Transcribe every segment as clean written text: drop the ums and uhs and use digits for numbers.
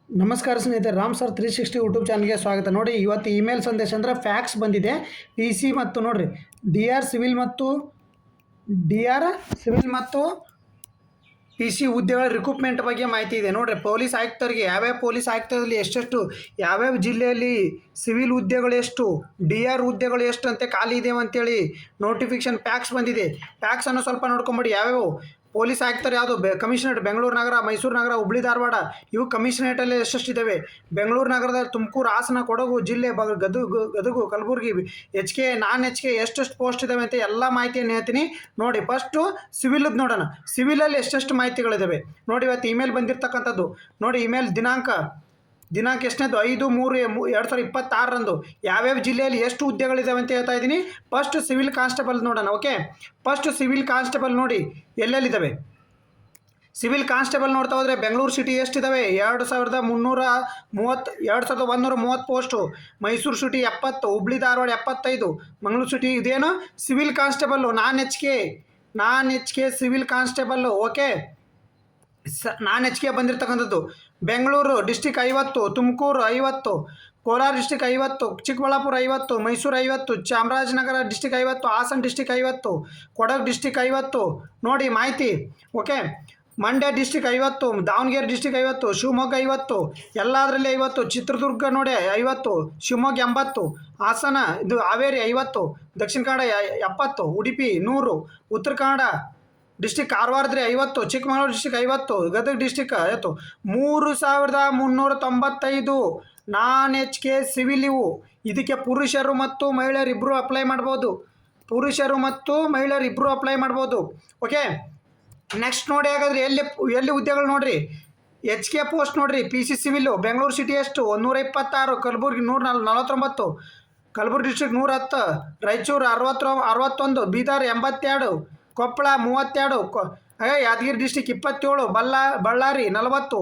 ನಮಸ್ಕಾರ ಸ್ನೇಹಿತರೆ, Ram sir 360 YouTube ಚಾನಲ್ಗೆ ಸ್ವಾಗತ. ನೋಡಿ, ಇವತ್ತು ಇಮೇಲ್ ಸಂದೇಶ ಅಂದರೆ ಫ್ಯಾಕ್ಸ್ ಬಂದಿದೆ. ಪಿ ಸಿ ಮತ್ತು ನೋಡಿರಿ ಡಿ ಆರ್ ಸಿವಿಲ್ ಮತ್ತು ಪಿ ಸಿ ಹುದ್ದೆಗಳ ರಿಕ್ರೂಟ್ಮೆಂಟ್ ಬಗ್ಗೆ ಮಾಹಿತಿ ಇದೆ. ನೋಡಿರಿ, ಪೊಲೀಸ್ ಆಯುಕ್ತರಿಗೆ ಯಾವ್ಯಾವ ಪೊಲೀಸ್ ಆಯುಕ್ತರಲ್ಲಿ ಎಷ್ಟೆಷ್ಟು, ಯಾವ್ಯಾವ ಜಿಲ್ಲೆಯಲ್ಲಿ ಸಿವಿಲ್ ಹುದ್ದೆಗಳು ಎಷ್ಟು, ಡಿ ಆರ್ ಹುದ್ದೆಗಳು ಎಷ್ಟು ಅಂತ ಖಾಲಿ ಇದೇವೆ ಅಂತೇಳಿ ನೋಟಿಫಿಕೇಶನ್ ಫ್ಯಾಕ್ಸ್ ಬಂದಿದೆ. ಫ್ಯಾಕ್ಸನ್ನು ಸ್ವಲ್ಪ ನೋಡ್ಕೊಂಬಿಡಿ. ಯಾವ್ಯಾವ ಪೊಲೀಸ್ ಆಯುಕ್ತರು ಯಾವುದು, ಕಮಿಷನರೇಟ್ ಬೆಂಗಳೂರು ನಗರ, ಮೈಸೂರು ನಗರ, ಹುಬ್ಳಿ ಧಾರವಾಡ, ಇವು ಕಮಿಷನರೇಟಲ್ಲಿ ಎಷ್ಟೆಷ್ಟಿದ್ದಾವೆ. ಬೆಂಗಳೂರು ನಗರದಲ್ಲಿ ತುಮಕೂರು, ಹಾಸನ, ಕೊಡಗು ಜಿಲ್ಲೆ, ಗದಗು, ಕಲಬುರಗಿ, ಎಚ್ ಕೆ, ನಾನ್ ಎಚ್ ಕೆ ಎಷ್ಟೆಷ್ಟು ಪೋಸ್ಟ್ ಇದ್ದಾವೆ ಅಂತ ಎಲ್ಲ ಮಾಹಿತಿಯನ್ನು ಹೇಳ್ತೀನಿ. ನೋಡಿ, ಫಸ್ಟು ಸಿವಿಲ್ದು ನೋಡೋಣ. ಸಿವಿಲಲ್ಲಿ ಎಷ್ಟೆಷ್ಟು ಮಾಹಿತಿಗಳಿದ್ದಾವೆ ನೋಡಿ. ಇವತ್ತು ಇಮೇಲ್ ಬಂದಿರತಕ್ಕಂಥದ್ದು ನೋಡಿ. ಇಮೇಲ್ ದಿನಾಂಕ ಎಷ್ಟನೇದು, 5/3/2026 ಯಾವ್ಯಾವ ಜಿಲ್ಲೆಯಲ್ಲಿ ಎಷ್ಟು ಹುದ್ದೆಗಳಿದ್ದಾವೆ ಅಂತ ಹೇಳ್ತಾ ಇದ್ದೀನಿ. ಫಸ್ಟ್ ಸಿವಿಲ್ ಕಾನ್ಸ್ಟೇಬಲ್ ನೋಡೋಣ. ಓಕೆ, ಫಸ್ಟ್ ಸಿವಿಲ್ ಕಾನ್ಸ್ಟೇಬಲ್ ನೋಡಿ ಎಲ್ಲೆಲ್ಲಿದ್ದಾವೆ. ಸಿವಿಲ್ ಕಾನ್ಸ್ಟೇಬಲ್ ನೋಡ್ತಾ ಹೋದರೆ ಬೆಂಗಳೂರು ಸಿಟಿ ಎಷ್ಟಿದ್ದಾವೆ, 2130 post. Mysuru city 70, Hubli Dharwad 75, Mangaluru city. ಇದೇನು civil constable, non H K civil constable. Okay, non H K ಬಂದಿರತಕ್ಕಂಥದ್ದು. Bengaluru district 50, Tumakuru 50, Kolar district 50, Chikkaballapur 50, Mysuru 50, Chamarajanagar district 50, Hassan district 50, Kodagu district 50. ನೋಡಿ ಮಾಹಿತಿ. Okay, Mandya district 50, Davanagere district 50, Shivamogga 50, ಎಲ್ಲದರಲ್ಲಿ 50, Chitradurga ನೋಡಿ 50, ಶಿವಮೊಗ್ಗ 80, ಹಾಸನ ಇದು ಹಾವೇರಿ 50, ದಕ್ಷಿಣ ಕನ್ನಡ 70, ಉಡುಪಿ 100, ಉತ್ತರ ಕನ್ನಡ ಡಿಸ್ಟಿಕ್ ಕಾರವಾರದ್ರೆ 50, Chikkamagaluru district 50, Gadag district 50. 3395 non H K civil ಇವು. ಇದಕ್ಕೆ ಪುರುಷರು ಮತ್ತು ಮಹಿಳೆಯರು ಇಬ್ಬರು ಅಪ್ಲೈ ಮಾಡ್ಬೋದು. ಓಕೆ, ನೆಕ್ಸ್ಟ್ ನೋಡಿ. ಹಾಗಾದರೆ ಎಲ್ಲಿ ಹುದ್ದೆಗಳು ನೋಡಿರಿ. ಎಚ್ ಕೆ ಪೋಸ್ಟ್ ನೋಡಿರಿ. P C civil Bengaluru city ಎಷ್ಟು 126, Kalaburagi 149, Kalaburagi district 110, Raichur 61, Bidar 82, Koppal 32, Yadgir district 27, Ballari 40,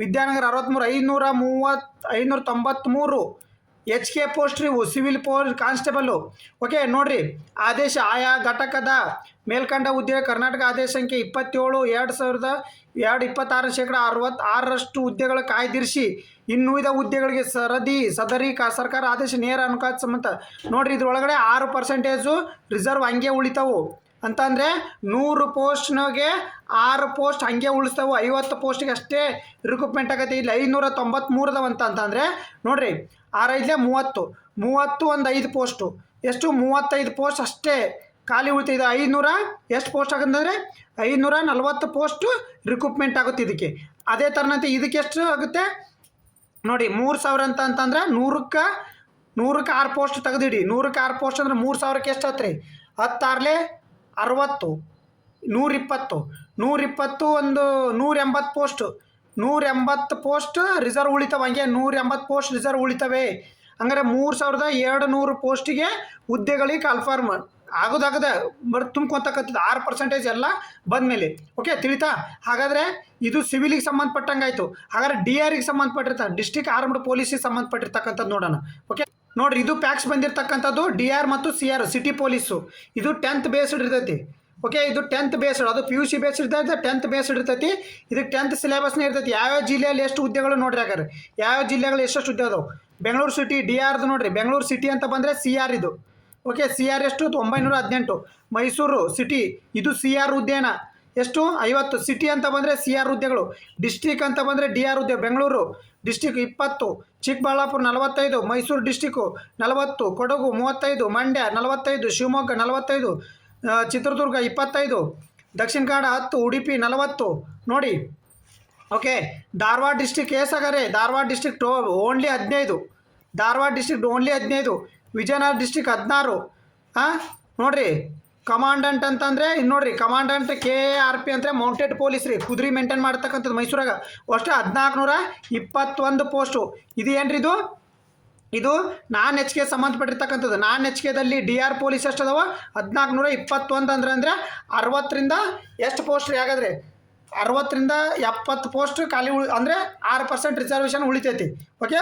Vidyanagar 63, 593 H K post ಇವು ಸಿವಿಲ್ ಕಾನ್ಸ್ಟೇಬಲ್ಲು. ಓಕೆ, ನೋಡಿರಿ ಆದೇಶ. ಆಯಾ ಘಟಕದ ಮೇಲ್ಕಂಡ ಹುದ್ದೆ ಕರ್ನಾಟಕ ಆದೇಶ ಸಂಖ್ಯೆ 27/2026 66% ಹುದ್ದೆಗಳು ಕಾಯ್ದಿರಿಸಿ ಇನ್ನುಳಿದ ಹುದ್ದೆಗಳಿಗೆ ಸದರಿ ಸರ್ಕಾರ ಆದೇಶ ನೇರ ಅನುಪಾತ ಸಂಬಂಧ. ನೋಡಿರಿ, ಇದ್ರೊಳಗಡೆ 6% ರಿಸರ್ವ್ ಹಂಗೆ ಉಳಿತಾವು ಅಂತಂದರೆ 100 ಪೋಸ್ಟ್ನಾಗೆ 6 ಪೋಸ್ಟ್ ಹಂಗೆ ಉಳಿಸ್ತಾವೆ. 50 ಪೋಸ್ಟಿಗೆ ಅಷ್ಟೇ ರಿಕ್ರೂಟ್ಮೆಂಟ್ ಆಗತ್ತೆ. ಇಲ್ಲಿ 593 ಅಂತಂದರೆ ನೋಡಿರಿ, 6×5 30, ಒಂದು 5 ಪೋಸ್ಟು ಎಷ್ಟು, 35 ಪೋಸ್ಟ್ ಅಷ್ಟೇ ಖಾಲಿ ಉಳಿತಿದೆ. 500 ಎಷ್ಟು ಪೋಸ್ಟ್ ಆಗುತ್ತಂದರೆ 540 ಪೋಸ್ಟು ರಿಕ್ರೂಟ್ಮೆಂಟ್ ಆಗುತ್ತೆ ಇದಕ್ಕೆ. ಅದೇ ಥರನಂತೆ ಇದಕ್ಕೆ ಎಷ್ಟು ಆಗುತ್ತೆ ನೋಡಿ, 3000 ಅಂತಂದರೆ 100ಕ್ಕೆ 6 ಪೋಸ್ಟ್ ತೆಗೆದಿಡಿ. 100ಕ್ಕೆ 6 ಪೋಸ್ಟ್ ಅಂದರೆ 3000ಕ್ಕೆ ಎಷ್ಟು ಆತ್ರಿ, 10×6 60, 120, ಒಂದು 180 ಪೋಸ್ಟು. 180 post reserve ಉಳಿತವೆ. ಹಂಗೆ 180 ಪೋಸ್ಟ್ ರಿಸರ್ವ್ ಉಳಿತವೆ. ಹಂಗಾರೆ 3200 ಪೋಸ್ಟಿಗೆ ಹುದ್ದೆಗಳಿಗೆ ಕನ್ಫರ್ಮ್ ಆಗೋದಾಗದೆ ತುಂಬ್ಕೊತಕ್ಕಂಥದ್ದು 6% ಎಲ್ಲ ಬಂದಮೇಲೆ. ಓಕೆ, ತಿಳಿತಾ? ಹಾಗಾದರೆ ಇದು ಸಿವಿಲಿಗೆ ಸಂಬಂಧಪಟ್ಟಂಗಾಯಿತು. ಹಾಗಾದರೆ ಡಿ ಆರಿಗೆ ಸಂಬಂಧಪಟ್ಟಿರ್ತಾರೆ, ಡಿಸ್ಟ್ರಿಕ್ಟ್ ಆರ್ಮ್ಡ್ ಪೊಲೀಸಿಗೆ ಸಂಬಂಧಪಟ್ಟಿರ್ತಕ್ಕಂಥದ್ದು ನೋಡೋಣ. ಓಕೆ, ನೋಡಿರಿ, ಇದು ಪ್ಯಾಕ್ಸ್ ಬಂದಿರತಕ್ಕಂಥದ್ದು ಡಿ ಆರ್ ಮತ್ತು ಸಿ ಆರ್ ಸಿಟಿ ಪೊಲೀಸು. ಇದು 10th ಬೇಸ್ಡ್ ಇರ್ತೈತಿ. ಓಕೆ, ಇದು 10th ಬೇಸ್ಡ್, ಅದು ಪಿ ಯು ಸಿ ಬೇಸ್ಡ್ ಇರ್ತೈತೆ, 10th ಬೇಸ್ಡ್ ಇರ್ತೈತಿ. ಇದಕ್ಕೆ 10th ಸಿಲೆಬಸ್ನೇ ಇರ್ತೈತಿ. ಯಾವ್ಯಾವ ಜಿಲ್ಲೆಯಲ್ಲಿ ಎಷ್ಟು ಹುದ್ದೆಗಳು ನೋಡ್ರಿ. ಹಾಗಾದ್ರೆ ಯಾವ್ಯಾವ ಜಿಲ್ಲೆಗಳು ಎಷ್ಟೆಷ್ಟು ಹುದ್ದೆ ಅದಾವೆ. ಬೆಂಗಳೂರು ಸಿಟಿ ಡಿ ಆರ್ದು ನೋಡಿರಿ. ಬೆಂಗಳೂರು ಸಿಟಿ ಅಂತ ಬಂದರೆ ಸಿ ಆರ್ ಇದು. ಓಕೆ, ಸಿ ಆರ್ ಎಷ್ಟು 918. ಮೈಸೂರು ಸಿಟಿ ಇದು ಸಿ ಆರ್ ಹುದ್ದೆನ ಎಷ್ಟು 50. ಸಿಟಿ ಅಂತ ಬಂದರೆ ಸಿ ಆರ್ ಹುದ್ದೆಗಳು. ಡಿಸ್ಟ್ರಿಕ್ ಅಂತ ಬಂದರೆ ಡಿ ಆರ್ ಹುದ್ದೆ. ಬೆಂಗಳೂರು ಡಿಸ್ಟಿಕ್ 20, ಚಿಕ್ಕಬಳ್ಳಾಪುರ 45, ಮೈಸೂರು ಡಿಸ್ಟಿಕ್ಕು 40, ಕೊಡಗು 35, ಮಂಡ್ಯ 45, ಶಿವಮೊಗ್ಗ 45, ಚಿತ್ರದುರ್ಗ 25, ದಕ್ಷಿಣ ಕನ್ನಡ 10, ಉಡುಪಿ 40 ನೋಡಿ. ಓಕೆ, ಧಾರವಾಡ ಡಿಸ್ಟಿಕ್ ಏಸಾಗಾರೆ, Dharwad district only 15, Vijayanagara district 16. ನೋಡಿರಿ, ಕಮಾಂಡೆಂಟ್ ಅಂತಂದರೆ ಇನ್ನು ನೋಡಿರಿ, ಕಮಾಂಡೆಂಟ್ KRP ಅಂದರೆ ಮೌಂಟೆಡ್ ಪೊಲೀಸ್ ರೀ, ಕುದುರೆ ಮೇಂಟೈನ್ ಮಾಡ್ತಕ್ಕಂಥದ್ದು ಮೈಸೂರಾಗ. ಅಷ್ಟೇ 1421 ಪೋಸ್ಟು. ಇದು ಏನ್ರಿ, ಇದು ನಾನ್ ಎಚ್ ಕೆ ಸಂಬಂಧಪಟ್ಟಿರ್ತಕ್ಕಂಥದ್ದು. ನಾನ್ ಎಚ್ ಕೆದಲ್ಲಿ ಡಿ ಆರ್ ಪೊಲೀಸ್ ಎಷ್ಟು ಅದಾವ 1421 ಅಂದರೆ 60ರಿಂದ ಎಷ್ಟು ಪೋಸ್ಟ್ ರೀ. ಹಾಗಾದರೆ 60ರಿಂದ 70 ಪೋಸ್ಟ್ ಖಾಲಿ ಅಂದರೆ 6% ರಿಸರ್ವೇಷನ್ ಉಳಿತೈತಿ. ಓಕೆ,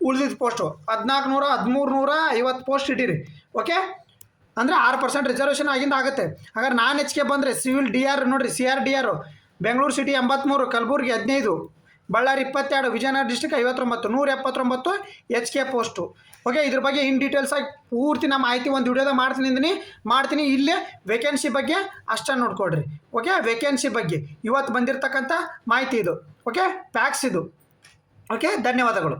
ಉಳಿದಿದ್ದ ಪೋಸ್ಟು 1350 ಪೋಸ್ಟ್ ಇಟ್ಟಿರಿ. ಓಕೆ, ಅಂದರೆ 6% ರಿಸರ್ವೇಷನ್ ಆಗಿಂದ ಆಗುತ್ತೆ. ಹಾಗಾದ್ರೆ ನಾನ್ ಎಚ್ ಕೆ ಬಂದರೆ ಸಿವಿಲ್ ಡಿ ಆರ್ ನೋಡಿರಿ. ಸಿ ಆರ್ ಡಿ ಆರು Bengaluru city 83, Kalaburagi 15, Ballari 22, Vijayanagara district 59, 179 HK post. Okay, ಇದ್ರ ಬಗ್ಗೆ ಇನ್ ಡೀಟೇಲ್ಸ್ ಆಗಿ ಪೂರ್ತಿ ನಮ್ಮ ಮಾಹಿತಿ ಒಂದು ವಿಡಿಯೋದಾಗ ಮಾಡ್ತೀನಿ. ಇಲ್ಲೇ ವೇಕೆನ್ಸಿ ಬಗ್ಗೆ ಅಷ್ಟೇ ನೋಡ್ಕೊಡ್ರಿ. ಓಕೆ, ವೇಕೆನ್ಸಿ ಬಗ್ಗೆ ಇವತ್ತು ಬಂದಿರತಕ್ಕಂಥ ಮಾಹಿತಿ ಇದು. ಓಕೆ, ಫ್ಯಾಕ್ಸ್ ಇದು. ಓಕೆ, ಧನ್ಯವಾದಗಳು.